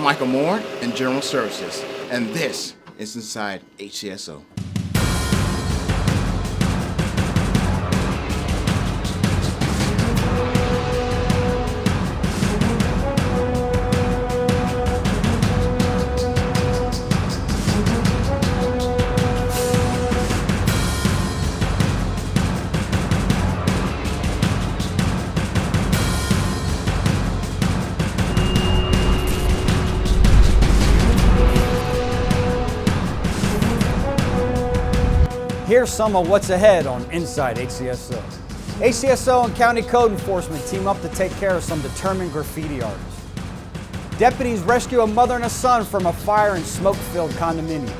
Michael Moore in General Services, and this is Inside HCSO. Here's some of what's ahead on Inside HCSO. ACSO and County Code Enforcement team up to take care of some determined graffiti artists. Deputies rescue a mother and a son from a fire in smoke-filled condominium.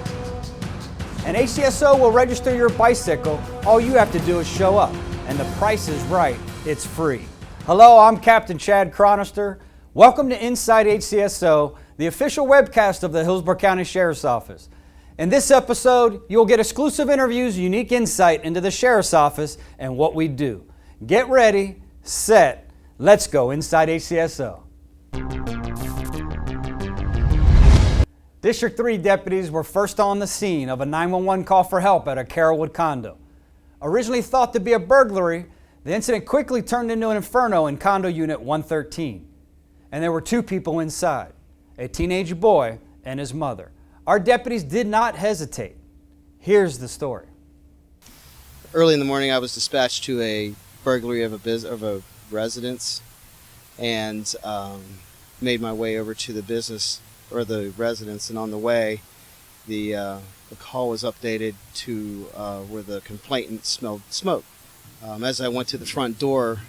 And ACSO will register your bicycle. All you have to do is show up. And the price is right, it's free. Hello, I'm Captain Chad Chronister. Welcome to Inside HCSO, the official webcast of the Hillsborough County Sheriff's Office. In this episode, you'll get exclusive interviews, unique insight into the Sheriff's Office and what we do. Get ready, set, let's go inside HCSO. District 3 deputies were first on the scene of a 911 call for help at a Carrollwood condo. Originally thought to be a burglary, the incident quickly turned into an inferno in condo unit 113. And there were two people inside, a teenage boy and his mother. Our deputies did not hesitate. Here's the story. Early in the morning, I was dispatched to a burglary of a residence, and made my way over to the business or the residence. And on the way, the call was updated to where the complainant smelled smoke. As I went to the front door,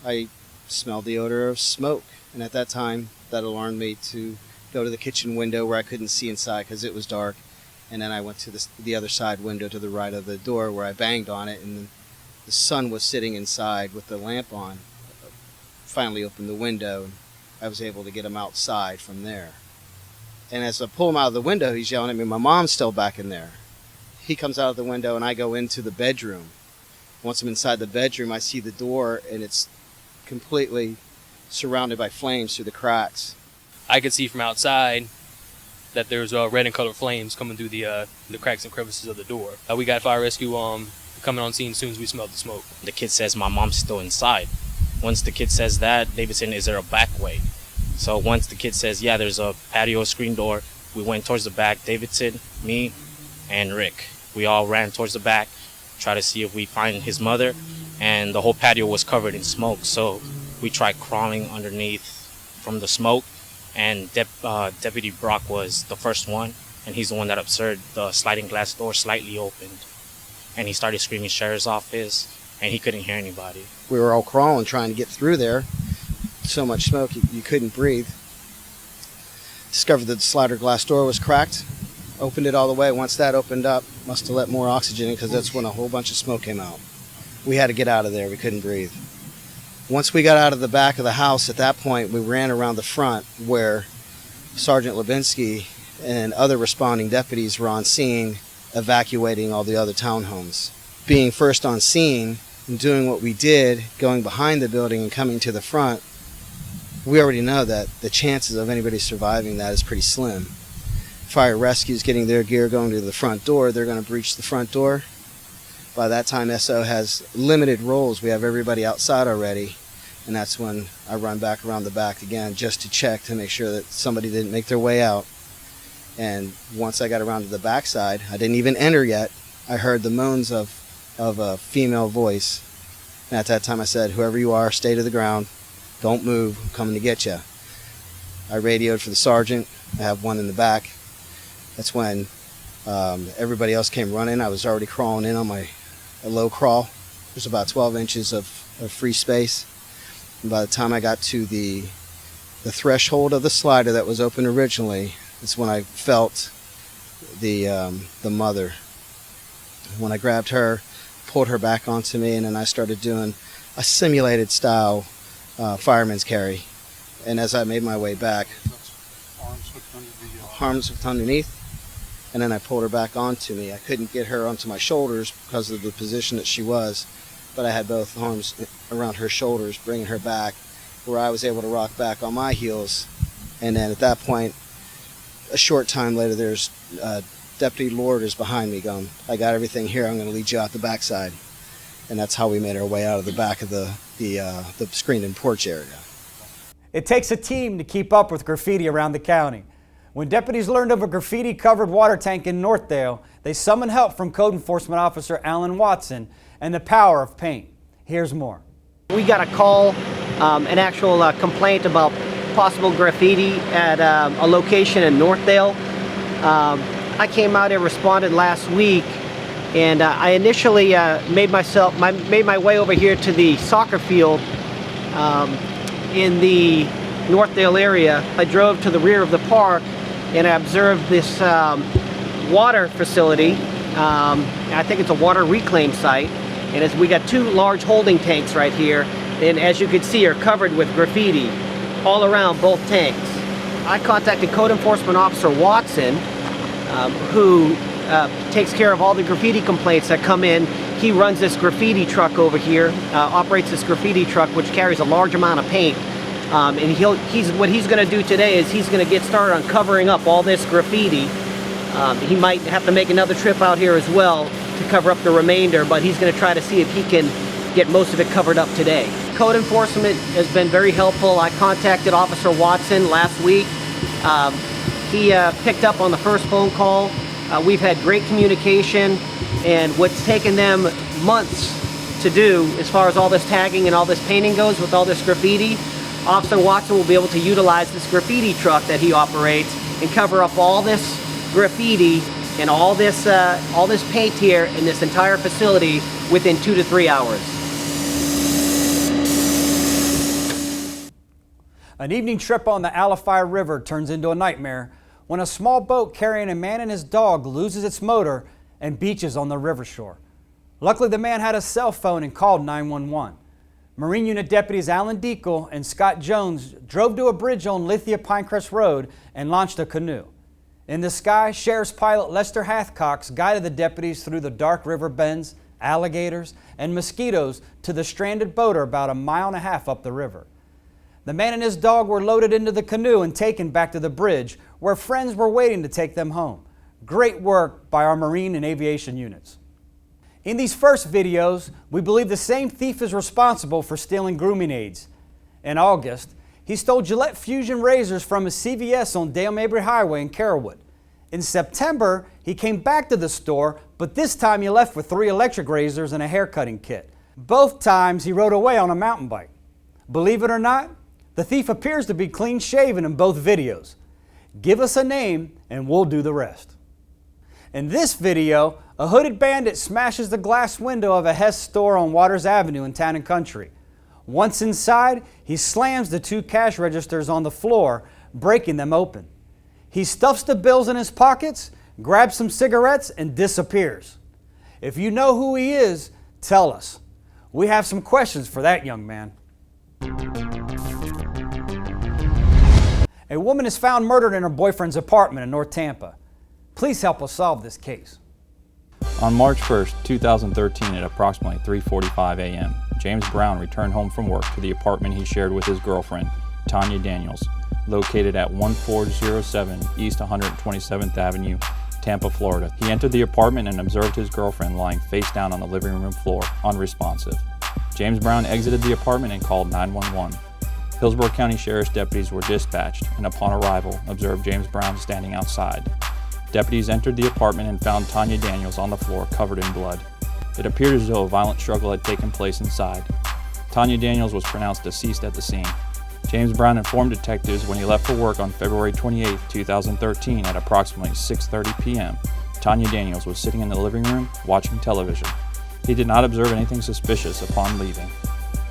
I smelled the odor of smoke, and at that time, that alarmed me to go to the kitchen window where I couldn't see inside because it was dark, and then I went to the other side window to the right of the door where I banged on it, and the son was sitting inside with the lamp on. Finally opened the window, and I was able to get him outside from there. And as I pull him out of the window, he's yelling at me, "My mom's still back in there." He comes out of the window, and I go into the bedroom. Once I'm inside the bedroom, I see the door, and it's completely surrounded by flames through the cracks. I could see from outside that there's red and colored flames coming through the cracks and crevices of the door. We got fire rescue coming on scene as soon as we smelled the smoke. The kid says, "My mom's still inside." Once the kid says that, Davidson, "Is there a back way?" So once the kid says, "Yeah, there's a patio screen door," we went towards the back. Davidson, me, and Rick. We all ran towards the back, try to see if we find his mother, and the whole patio was covered in smoke. So we tried crawling underneath from the smoke. And Deputy Brock was the first one, and he's the one that observed the sliding glass door slightly opened. And he started screaming "Sheriff's Office," and he couldn't hear anybody. We were all crawling, trying to get through there. So much smoke, you couldn't breathe. Discovered that the slider glass door was cracked, opened it all the way. Once that opened up, must have let more oxygen in because that's when a whole bunch of smoke came out. We had to get out of there, we couldn't breathe. Once we got out of the back of the house, at that point, we ran around the front where Sergeant Levinsky and other responding deputies were on scene evacuating all the other townhomes. Being first on scene and doing what we did, going behind the building and coming to the front, we already know that the chances of anybody surviving that is pretty slim. Fire rescue's getting their gear going to the front door. They're going to breach the front door. By that time, SO has limited roles. We have everybody outside already. And that's when I run back around the back again just to check to make sure that somebody didn't make their way out. And once I got around to the backside, I didn't even enter yet, I heard the moans of a female voice. And at that time I said, "Whoever you are, stay to the ground. Don't move. I'm coming to get you." I radioed for the sergeant. I have one in the back. That's when everybody else came running. I was already crawling in on a low crawl. There's about 12 inches of free space. And by the time I got to the threshold of the slider that was open originally, that's when I felt the mother. When I grabbed her, pulled her back onto me, and then I started doing a simulated style fireman's carry. And as I made my way back, arms hooked underneath, and then I pulled her back onto me. I couldn't get her onto my shoulders because of the position that she was, but I had both arms around her shoulders, bringing her back, where I was able to rock back on my heels And then at that point, a short time later, there's Deputy Lord is behind me going, I got everything here, I'm going to lead you out the backside. And that's how we made our way out of the back of the screened-in porch area. It takes a team to keep up with graffiti around the county. When deputies learned of a graffiti-covered water tank in Northdale, they summoned help from Code Enforcement Officer Alan Watson and the power of paint. Here's more. We got a call, an actual complaint about possible graffiti at a location in Northdale. I came out and responded last week, and I initially made my way over here to the soccer field in the Northdale area. I drove to the rear of the park and I observed this water facility. I think it's a water reclaim site, and we got two large holding tanks right here, and as you can see are covered with graffiti all around both tanks. I contacted Code Enforcement Officer Watson, who takes care of all the graffiti complaints that come in. He runs this graffiti truck over here, operates this graffiti truck which carries a large amount of paint. And what he's going to do today is he's going to get started on covering up all this graffiti. He might have to make another trip out here as well to cover up the remainder, but he's going to try to see if he can get most of it covered up today. Code enforcement has been very helpful. I contacted Officer Watson last week. He picked up on the first phone call. We've had great communication, and what's taken them months to do as far as all this tagging and all this painting goes with all this graffiti, Officer Watson will be able to utilize this graffiti truck that he operates and cover up all this graffiti and all this paint here in this entire facility within 2 to 3 hours. An evening trip on the Alafia River turns into a nightmare when a small boat carrying a man and his dog loses its motor and beaches on the river shore. Luckily, the man had a cell phone and called 911. Marine Unit Deputies Alan Deacle and Scott Jones drove to a bridge on Lithia Pinecrest Road and launched a canoe. In the sky, Sheriff's Pilot Lester Hathcox guided the deputies through the dark river bends, alligators, and mosquitoes to the stranded boater about 1.5 miles up the river. The man and his dog were loaded into the canoe and taken back to the bridge, where friends were waiting to take them home. Great work by our Marine and Aviation units. In these first videos, we believe the same thief is responsible for stealing grooming aids. In August, he stole Gillette Fusion razors from a CVS on Dale Mabry Highway in Carrollwood. In September, he came back to the store, but this time he left with 3 electric razors and a haircutting kit. Both times he rode away on a mountain bike. Believe it or not, the thief appears to be clean shaven in both videos. Give us a name and we'll do the rest. In this video, a hooded bandit smashes the glass window of a Hess store on Waters Avenue in Town and Country. Once inside, he slams the 2 cash registers on the floor, breaking them open. He stuffs the bills in his pockets, grabs some cigarettes, and disappears. If you know who he is, tell us. We have some questions for that young man. A woman is found murdered in her boyfriend's apartment in North Tampa. Please help us solve this case. On March 1st, 2013 at approximately 3:45 a.m., James Brown returned home from work to the apartment he shared with his girlfriend, Tanya Daniels, located at 1407 East 127th Avenue, Tampa, Florida. He entered the apartment and observed his girlfriend lying face down on the living room floor, unresponsive. James Brown exited the apartment and called 911. Hillsborough County Sheriff's deputies were dispatched and upon arrival observed James Brown standing outside. Deputies entered the apartment and found Tanya Daniels on the floor covered in blood. It appeared as though a violent struggle had taken place inside. Tanya Daniels was pronounced deceased at the scene. James Brown informed detectives when he left for work on February 28, 2013 at approximately 6:30 p.m. Tanya Daniels was sitting in the living room watching television. He did not observe anything suspicious upon leaving.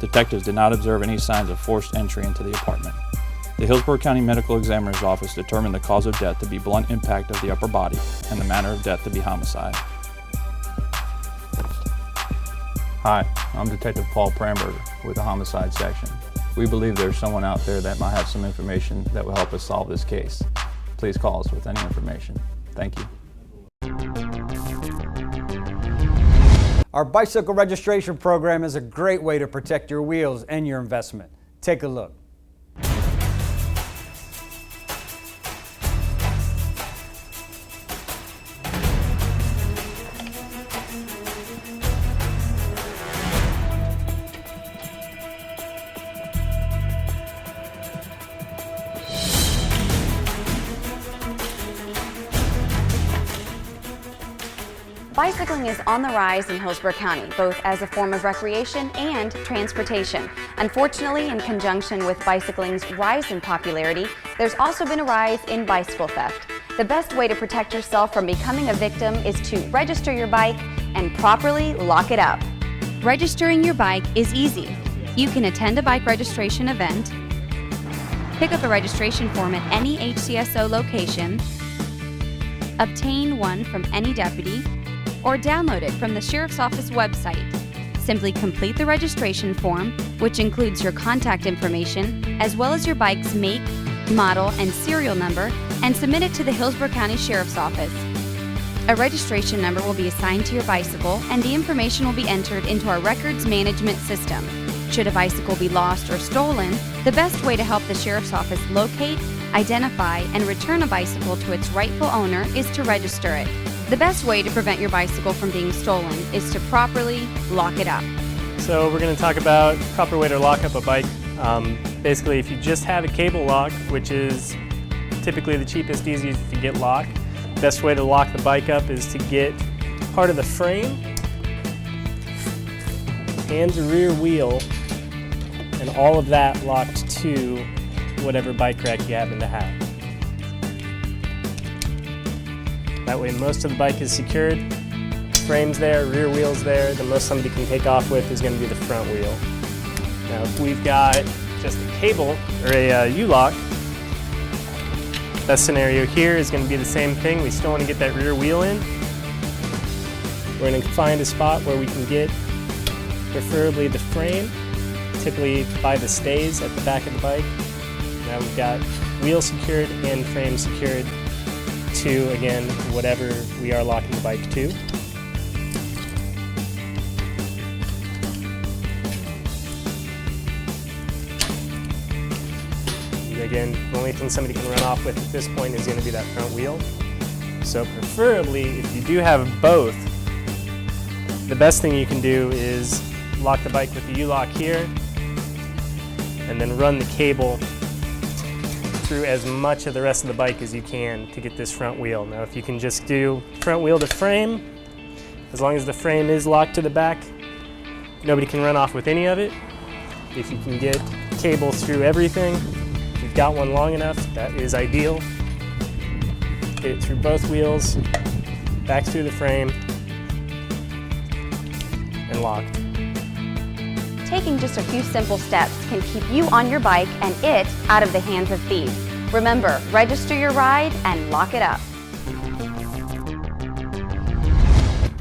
Detectives did not observe any signs of forced entry into the apartment. The Hillsborough County Medical Examiner's Office determined the cause of death to be blunt impact of the upper body and the manner of death to be homicide. Hi, I'm Detective Paul Pramberger with the Homicide Section. We believe there's someone out there that might have some information that will help us solve this case. Please call us with any information. Thank you. Our bicycle registration program is a great way to protect your wheels and your investment. Take a look. Bicycling is on the rise in Hillsborough County, both as a form of recreation and transportation. Unfortunately, in conjunction with bicycling's rise in popularity, there's also been a rise in bicycle theft. The best way to protect yourself from becoming a victim is to register your bike and properly lock it up. Registering your bike is easy. You can attend a bike registration event, pick up a registration form at any HCSO location, obtain one from any deputy, or download it from the Sheriff's Office website. Simply complete the registration form, which includes your contact information, as well as your bike's make, model, and serial number, and submit it to the Hillsborough County Sheriff's Office. A registration number will be assigned to your bicycle, and the information will be entered into our records management system. Should a bicycle be lost or stolen, the best way to help the Sheriff's Office locate, identify, and return a bicycle to its rightful owner is to register it. The best way to prevent your bicycle from being stolen is to properly lock it up. So we're going to talk about the proper way to lock up a bike. Basically, if you just have a cable lock, which is typically the cheapest, easiest to get locked, the best way to lock the bike up is to get part of the frame and the rear wheel and all of that locked to whatever bike rack you happen to have. That way most of the bike is secured, frame's there, rear wheel's there, the most somebody can take off with is going to be the front wheel. Now if we've got just a cable or a U-lock, that scenario here is going to be the same thing. We still want to get that rear wheel in. We're going to find a spot where we can get preferably the frame, typically by the stays at the back of the bike. Now we've got wheel secured and frame secured to, again, whatever we are locking the bike to. And again, the only thing somebody can run off with at this point is going to be that front wheel. So preferably, if you do have both, the best thing you can do is lock the bike with the U-lock here and then run the cable through as much of the rest of the bike as you can to get this front wheel. Now if you can just do front wheel to frame, as long as the frame is locked to the back, nobody can run off with any of it. If you can get cable through everything, if you've got one long enough, that is ideal. Get it through both wheels, back through the frame, and locked. Taking just a few simple steps can keep you on your bike and it out of the hands of thieves. Remember, register your ride and lock it up.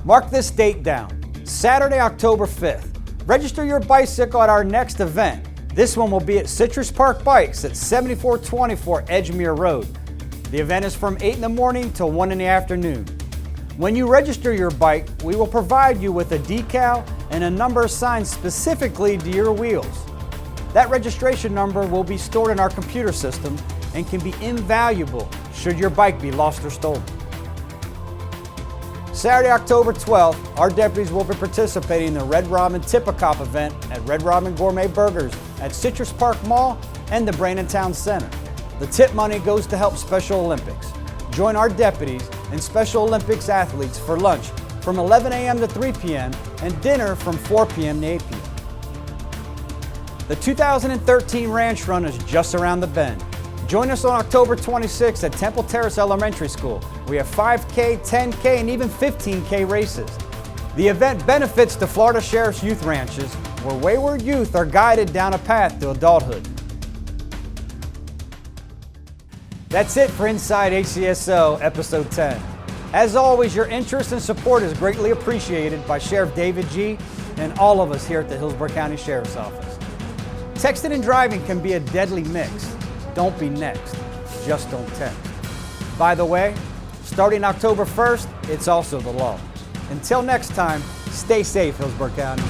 Mark this date down, Saturday, October 5th. Register your bicycle at our next event. This one will be at Citrus Park Bikes at 7424 Edgemere Road. The event is from 8 in the morning till 1 in the afternoon. When you register your bike, we will provide you with a decal and a number assigned specifically to your wheels. That registration number will be stored in our computer system and can be invaluable should your bike be lost or stolen. Saturday, October 12th, our deputies will be participating in the Red Robin Tip-A-Cop event at Red Robin Gourmet Burgers at Citrus Park Mall and the Brandontown Center. The tip money goes to help Special Olympics. Join our deputies and Special Olympics athletes for lunch from 11 a.m. to 3 p.m. and dinner from 4 p.m. to 8 p.m. The 2013 Ranch Run is just around the bend. Join us on October 26th at Temple Terrace Elementary School. We have 5K, 10K, and even 15K races. The event benefits the Florida Sheriff's Youth Ranches, where wayward youth are guided down a path to adulthood. That's it for Inside HCSO, Episode 10. As always, your interest and support is greatly appreciated by Sheriff David G. and all of us here at the Hillsborough County Sheriff's Office. Texting and driving can be a deadly mix. Don't be next. Just don't text. By the way, starting October 1st, it's also the law. Until next time, stay safe, Hillsborough County.